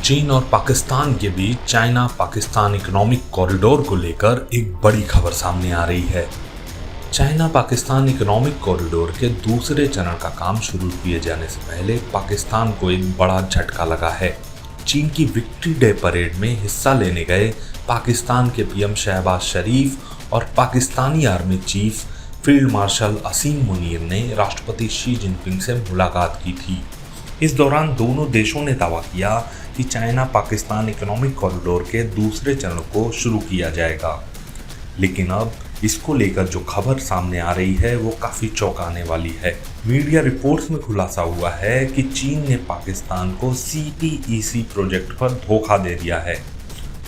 चीन और पाकिस्तान के बीच चाइना पाकिस्तान इकोनॉमिक कॉरिडोर को लेकर एक बड़ी खबर सामने आ रही है। चाइना पाकिस्तान इकोनॉमिक कॉरिडोर के दूसरे चरण का काम शुरू किए जाने से पहले पाकिस्तान को एक बड़ा झटका लगा है। चीन की विक्ट्री डे परेड में हिस्सा लेने गए पाकिस्तान के पीएम शहबाज शरीफ और Pakistani army chief field marshal Asim Munir ने राष्ट्रपति शी जिनपिंग से मुलाकात की थी। इस दौरान दोनों देशों ने दावा किया कि चाइना पाकिस्तान इकोनॉमिक कॉरिडोर के दूसरे चरण को शुरू किया जाएगा। लेकिन अब इसको लेकर जो खबर सामने आ रही है वो काफ़ी चौंकाने वाली है। मीडिया रिपोर्ट्स में खुलासा हुआ है कि चीन ने पाकिस्तान को CPEC प्रोजेक्ट पर धोखा दे दिया है।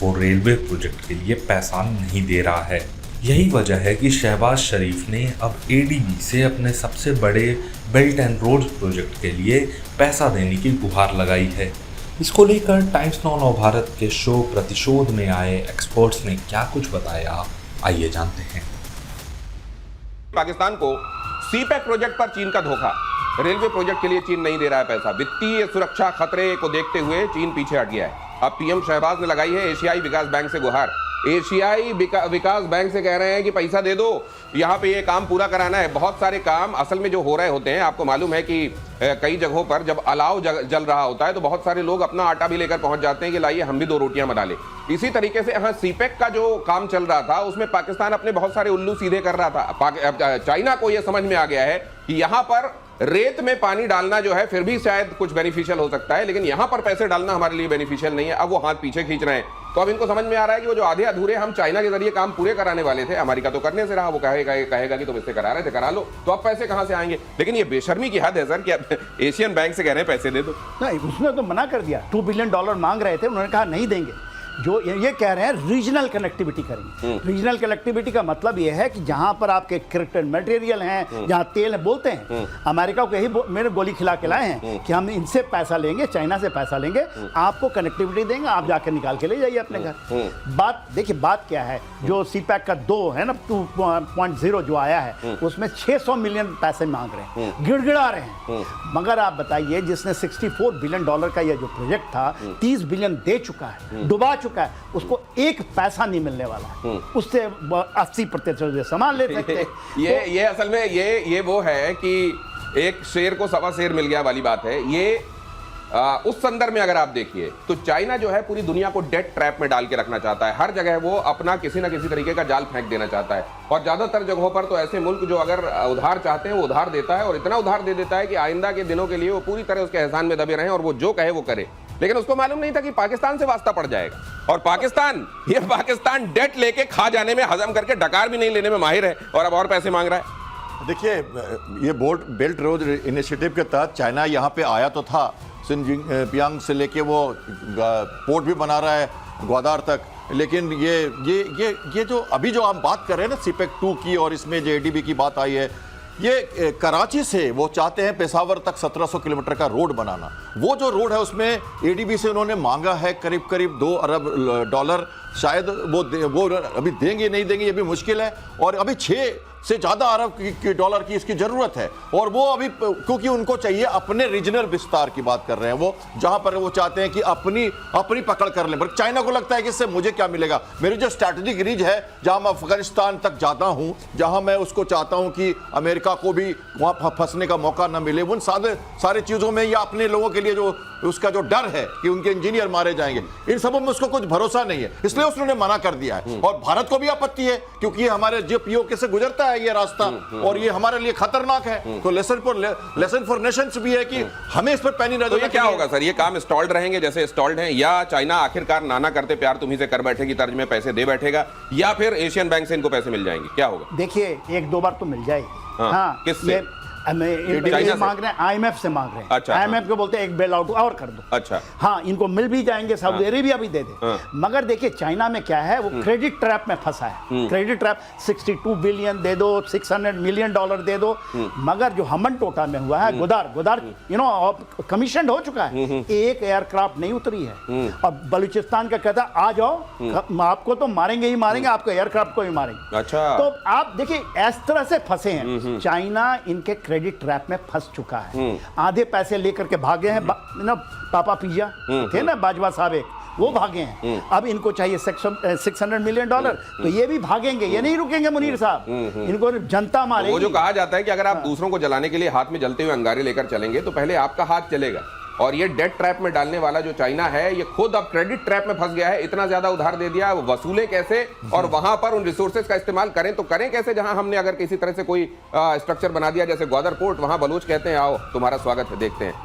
वो रेलवे प्रोजेक्ट के लिए पैसा नहीं दे रहा है। यही वजह है कि शहबाज शरीफ ने अब ADB से अपने सबसे बड़े बेल्ट एंड रोड्स प्रोजेक्ट के लिए पैसा देने की गुहार लगाई है। इसको लेकर टाइम्स नाउ नव भारत के शो प्रतिशोध में आए एक्सपर्ट्स ने क्या कुछ बताया, आइए जानते हैं। पाकिस्तान को CPEC प्रोजेक्ट पर चीन का धोखा। रेलवे प्रोजेक्ट के लिए चीन नहीं दे रहा है पैसा। वित्तीय सुरक्षा खतरे को देखते हुए चीन पीछे हट गया है। अब पीएम शहबाज ने लगाई है एशियाई विकास बैंक से गुहार। एशियाई विकास बैंक से कह रहे हैं कि पैसा दे दो, यहाँ पे ये काम पूरा कराना है। बहुत सारे काम असल में जो हो रहे होते हैं, आपको मालूम है कि कई जगहों पर जब अलाव जल रहा होता है तो बहुत सारे लोग अपना आटा भी लेकर पहुंच जाते हैं कि लाइए हम भी 2 रोटियां बना ले। इसी तरीके से यहाँ CPEC का जो काम चल रहा था उसमें पाकिस्तान अपने बहुत सारे उल्लू सीधे कर रहा था। चाइना को यह समझ में आ गया है कि यहाँ पर रेत में पानी डालना जो है फिर भी शायद कुछ बेनिफिशियल हो सकता है, लेकिन यहां पर पैसे डालना हमारे लिए बेनिफिशियल नहीं है। अब वो हाथ पीछे खींच रहे हैं। तो अब इनको समझ में आ रहा है कि वो जो आधे अधूरे हम चाइना के जरिए काम पूरे कराने वाले थे, अमेरिका तो करने से रहा, वो कहेगा कि तुम इससे करा रहे थे, करा लो। तो अब पैसे कहां से आएंगे? लेकिन ये बेशर्मी की हद है सर कि अब एशियन बैंक से कह रहे हैं पैसे दे दो। नहीं, उसने तो मना कर दिया। $2 बिलियन मांग रहे थे, उन्होंने कहा नहीं देंगे। जो ये कह रहे हैं रीजनल कनेक्टिविटी करेंगे। रीजनल कनेक्टिविटी का मतलब ये है कि जहां पर आपके क्रिटिकल मटेरियल हैं, जहां तेल है, बोलते हैं अमेरिका को यही मेरे गोली खिला के लाए हैं कि हम इनसे पैसा लेंगे, चाइना से पैसा लेंगे, आपको कनेक्टिविटी देंगे, आप जाकर निकाल के ले जाइए अपने घर। बात देखिए, बात क्या है, जो CPEC का 2 है ना 2.0 जो आया है उसमें 600 मिलियन पैसे मांग रहे हैं, गिड़गिड़ा रहे हैं। मगर आप बताइए, जिसने $64 बिलियन का ये जो प्रोजेक्ट था 30 बिलियन दे चुका है, डुबा चुका है, उसको एक पैसा नहीं मिलने वाला है। उससे 80% सामान ले सकते हैं। ये असल में ये वो है कि एक शेर को सवा शेर मिल गया वाली बात है। ये उस संदर्भ में अगर आप देखिए तो चाइना जो है पूरी दुनिया को डेट ट्रैप में डाल के रखना चाहता है। हर जगह वो अपना किसी ना किसी तरीके का जाल फेंक देना चाहता है। और ज्यादातर जगहों पर तो ऐसे मुल्क जो अगर उधार चाहते हैं वो उधार देता है, और इतना उधार दे देता है कि आइंदा के दिनों के लिए वो पूरी तरह उसके एहसान में दबे रहें और वो जो कहे वो करे। लेकिन उसको मालूम नहीं था कि पाकिस्तान से वास्ता पड़ जाएगा। और पाकिस्तान डेट लेके खा जाने में, हजम करके डकार भी नहीं लेने में माहिर है, और अब और पैसे मांग रहा है। देखिए, ये बेल्ट रोड इनिशिएटिव के तहत चाइना यहाँ पे आया तो था, सिनजियांग से लेके वो पोर्ट भी बना रहा है ग्वादार तक। लेकिन ये जो अभी जो हम बात कर रहे हैं ना CPEC 2 की, और इसमें जो ADB की बात आई है, ये कराची से वो चाहते हैं पेशावर तक 1700 किलोमीटर का रोड बनाना। वो जो रोड है उसमें ADB से उन्होंने मांगा है करीब $2 अरब। शायद वो अभी देंगे नहीं देंगे ये भी मुश्किल है, और अभी 6 से ज़्यादा अरब डॉलर की इसकी ज़रूरत है। और वो अभी क्योंकि उनको चाहिए अपने रीजनल विस्तार की बात कर रहे हैं, वो जहाँ पर वो चाहते हैं कि अपनी पकड़ कर लें। पर चाइना को लगता है कि इससे मुझे क्या मिलेगा? मेरी जो स्ट्रैटेजिक रीज है, जहाँ मैं अफगानिस्तान तक जाता हूँ, जहाँ मैं उसको चाहता हूँ कि अमेरिका को भी वहाँ फंसने का मौका न मिले, उन सारे चीज़ों में या अपने लोगों के लिए जो उसका जो डर है कि उनके इंजीनियर मारे जाएंगे, इन सबों में उसको कुछ भरोसा नहीं है, इसलिए उसने मना कर दिया है। और भारत को भी आपत्ति है क्योंकि ये हमारे जो POK से गुजरता है ये रास्ता, और ये हमारे लिए खतरनाक है। तो लेसन फॉर नेशंस भी है कि हमें इस पर पैनी नजर। तो ये क्या होगा सर? ये काम स्टॉल्ड रहेंगे जैसे स्टॉल्ड हैं, या चाइना आखिरकार नाना करते प्यार तुम्ही से कर बैठेगी तर्ज में पैसे दे बैठेगा, या फिर एशियन बैंक से इनको पैसे मिल जाएंगे? क्या होगा? देखिए, 1-2 बार तो मिल जाएगी। हाँ, किससे? मांग रहे हैं, IMF से मांग रहे हैं। अच्छा, IMF को बोलते हैं एक बेल आउट और कर दो। अच्छा, हाँ, इनको मिल भी जाएंगे, सऊदी अरेबिया भी दे दे। मगर देखिए, चाइना में क्या है, वो क्रेडिट ट्रैप में फंसा है। क्रेडिट ट्रैप 62 बिलियन दे दो, $600 मिलियन दे दो। मगर जो हमन टोटा में हुआ है, गुदार कमीशन हो चुका है, एक एयरक्राफ्ट नहीं उतरी है। और बलूचिस्तान का कहता आ जाओ, आपको तो मारेंगे ही मारेंगे, आपको एयरक्राफ्ट को ही मारेंगे। अच्छा, तो आप देखिए इस तरह से फंसे हैं। चाइना इनके क्रेडिट ट्रैप में फंस चुका है। आधे पैसे लेकर के भागे हैं ना, पापा पिज्जा थे ना बाजवा साहब, एक वो भागे हैं। अब इनको चाहिए $600 मिलियन, तो ये भी भागेंगे, ये नहीं रुकेंगे मुनीर साहब, इनको जनता मारेगी। वो जो कहा जाता है कि अगर आप दूसरों को जलाने के लिए हाथ में जलते हुए अंगारे लेकर चलेंगे तो पहले आपका हाथ जलेगा। और ये डेट ट्रैप में डालने वाला जो चाइना है, ये खुद अब क्रेडिट ट्रैप में फंस गया है। इतना ज्यादा उधार दे दिया, वसूले कैसे और वहां पर उन रिसोर्सेज का इस्तेमाल करें तो करें कैसे, जहां हमने अगर किसी तरह से कोई स्ट्रक्चर बना दिया, जैसे ग्वादर पोर्ट, वहां बलूच कहते हैं आओ तुम्हारा स्वागत है, देखते हैं।